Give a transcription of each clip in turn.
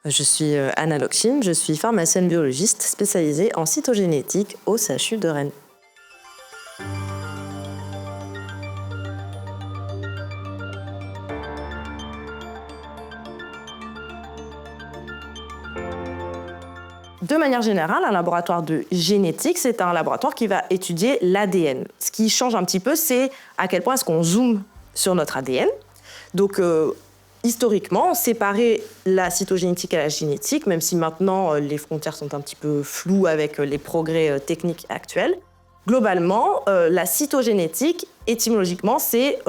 Je suis Anna Lokchin, je suis pharmacienne biologiste spécialisée en cytogénétique au CHU de Rennes. De manière générale, un laboratoire de génétique, c'est un laboratoire qui va étudier l'ADN. Ce qui change un petit peu, c'est à quel point est-ce qu'on zoome sur notre ADN. Donc, historiquement, on séparait la cytogénétique et la génétique, même si maintenant les frontières sont un petit peu floues avec les progrès techniques actuels. Globalement, la cytogénétique, étymologiquement, c'est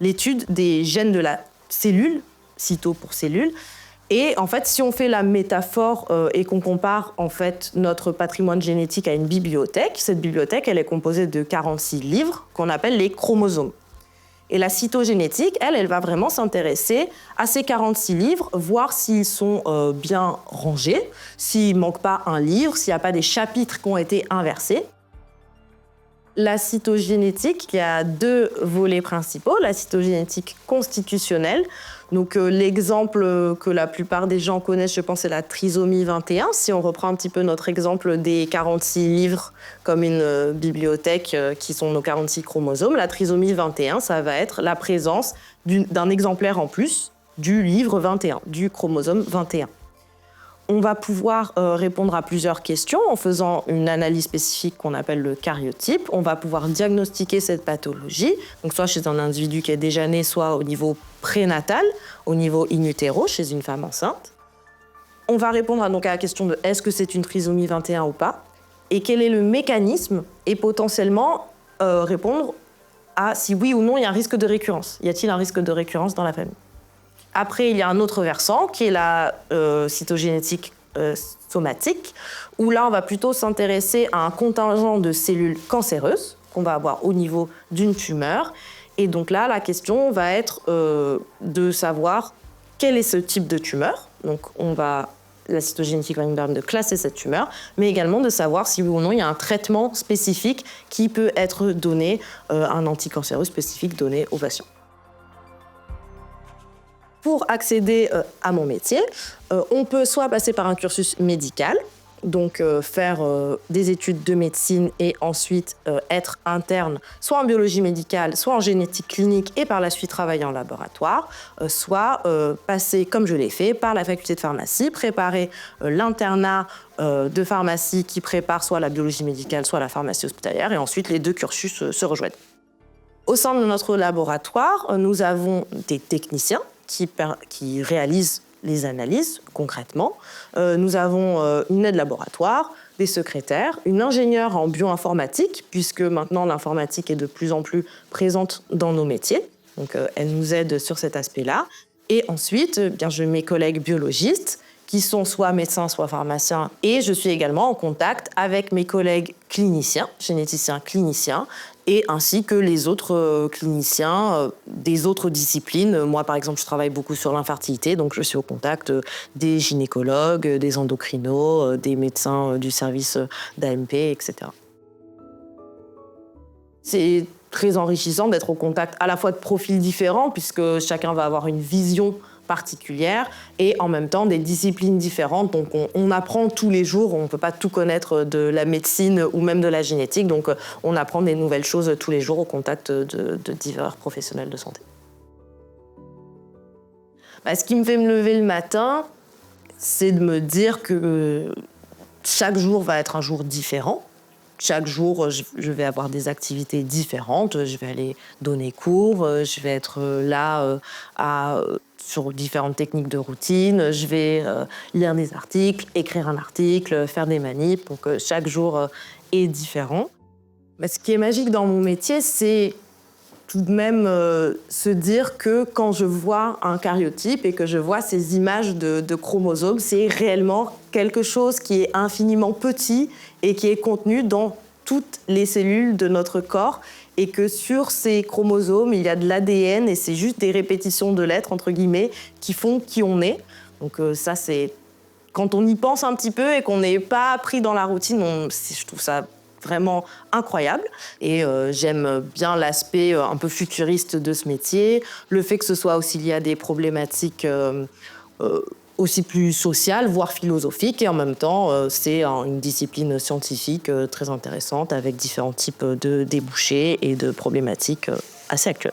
l'étude des gènes de la cellule, cyto pour cellule. Et en fait, si on fait la métaphore et qu'on compare en fait notre patrimoine génétique à une bibliothèque, cette bibliothèque, elle est composée de 46 livres qu'on appelle les chromosomes. Et la cytogénétique, elle va vraiment s'intéresser à ces 46 livres, voir s'ils sont bien rangés, s'il ne manque pas un livre, s'il n'y a pas des chapitres qui ont été inversés. La cytogénétique, il y a deux volets principaux. La cytogénétique constitutionnelle. Donc, l'exemple que la plupart des gens connaissent, je pense, c'est la trisomie 21. Si on reprend un petit peu notre exemple des 46 livres comme une bibliothèque qui sont nos 46 chromosomes, la trisomie 21, ça va être la présence d'un exemplaire en plus du livre 21, du chromosome 21. On va pouvoir répondre à plusieurs questions en faisant une analyse spécifique qu'on appelle le karyotype. On va pouvoir diagnostiquer cette pathologie, donc soit chez un individu qui est déjà né, soit au niveau prénatal, au niveau in utero, chez une femme enceinte. On va répondre donc à la question de est-ce que c'est une trisomie 21 ou pas, et quel est le mécanisme, et potentiellement répondre à si oui ou non il y a un risque de récurrence. Y a-t-il un risque de récurrence dans la famille ? Après, il y a un autre versant qui est la cytogénétique somatique, où là, on va plutôt s'intéresser à un contingent de cellules cancéreuses qu'on va avoir au niveau d'une tumeur. Et donc là, la question va être de savoir quel est ce type de tumeur. Donc, la cytogénétique va nous permettre de classer cette tumeur, mais également de savoir si oui ou non il y a un traitement spécifique qui peut être donné, un anticancéreux spécifique donné aux patients. Pour accéder à mon métier, on peut soit passer par un cursus médical, donc faire des études de médecine et ensuite être interne, soit en biologie médicale, soit en génétique clinique et par la suite travailler en laboratoire, soit passer, comme je l'ai fait, par la faculté de pharmacie, préparer l'internat de pharmacie qui prépare soit la biologie médicale, soit la pharmacie hospitalière, et ensuite les deux cursus se rejoignent. Au sein de notre laboratoire, nous avons des techniciens qui réalisent les analyses concrètement. Nous avons une aide laboratoire, des secrétaires, une ingénieure en bioinformatique, puisque maintenant l'informatique est de plus en plus présente dans nos métiers. Donc elle nous aide sur cet aspect-là. Et ensuite, bien, j'ai mes collègues biologistes qui sont soit médecins, soit pharmaciens. Et je suis également en contact avec mes collègues cliniciens, généticiens cliniciens, et ainsi que les autres cliniciens des autres disciplines. Moi, par exemple, je travaille beaucoup sur l'infertilité, donc je suis au contact des gynécologues, des endocrinos, des médecins du service d'AMP, etc. C'est très enrichissant d'être au contact à la fois de profils différents, puisque chacun va avoir une vision particulière, et en même temps des disciplines différentes. Donc on apprend tous les jours, on ne peut pas tout connaître de la médecine ou même de la génétique, donc on apprend des nouvelles choses tous les jours au contact de divers professionnels de santé. Ce qui me fait me lever le matin, c'est de me dire que chaque jour va être un jour différent. Chaque jour, je vais avoir des activités différentes. Je vais aller donner cours, je vais être là sur différentes techniques de routine. Je vais lire des articles, écrire un article, faire des manips. Donc chaque jour est différent. Mais ce qui est magique dans mon métier, c'est tout de même se dire que quand je vois un karyotype et que je vois ces images de chromosomes, c'est réellement quelque chose qui est infiniment petit et qui est contenu dans toutes les cellules de notre corps, et que sur ces chromosomes, il y a de l'ADN et c'est juste des répétitions de lettres, entre guillemets, qui font qui on est. Donc ça, c'est... Quand on y pense un petit peu et qu'on n'est pas pris dans la routine, je trouve ça vraiment incroyable. Et j'aime bien l'aspect un peu futuriste de ce métier, le fait que ce soit aussi lié à des problématiques aussi plus sociale, voire philosophique, et en même temps, c'est une discipline scientifique très intéressante avec différents types de débouchés et de problématiques assez actuelles.